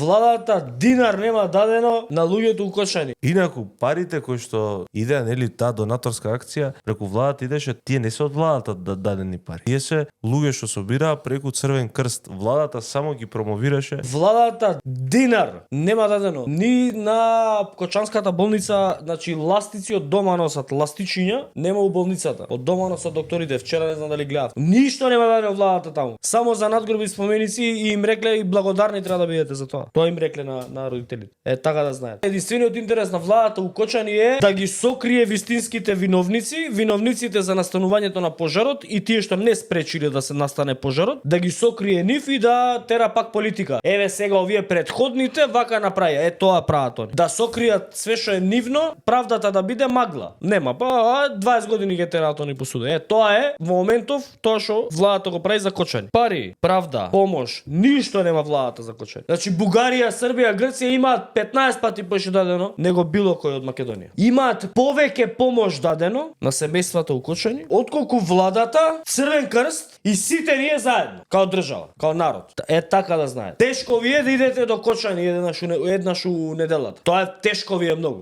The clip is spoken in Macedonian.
Владата динар нема дадено на луѓето укочани. Инаку парите кои што идеа нели таа донаторска акција преку владата идеше, тие не се од владата дадени пари. Тие се луѓе што собираа преку Црвен крст. Владата само ги промовираше. Владата динар нема дадено ни на Кочанската болница, значи ластици од дома носат ластичиња, нема у болницата. Од дома носат докторите, вчера не знам дали гледав. Ништо нема дадено владата таму. Само за надгробни споменици и им рекле и благодарни треба да бидете за тоа. Тоа им рекле на родителите. Така да знаат. Единствениот интерес на владата у Кочани е да ги сокрие вистинските виновници, виновниците за настанувањето на пожарот и тие што не спречиле да се настане пожарот, да ги сокрие нив и да тера пак политика. Еве сега овие претходните вака направија, тоа прават они. Да сокријат све што е нивно, правдата да биде магла. Нема, 20 години ги тераат они по суд. Тоа е во моментов тоа што владата го прави за Кочани. Пари, правда, помош, ништо нема владата за Кочани. Значи Бугарија, Србија, Грција имаат 15 пати поише дадено него било кој од Македонија. Имаат повеќе помош дадено на семејствата у Кочани отколку владата, Црвен крст и сите ние заедно, као држава, као народ. Така да знаете. Тешко ви е да идете до Кочани еднаш у неделата. Тоа е тешко ви е многу.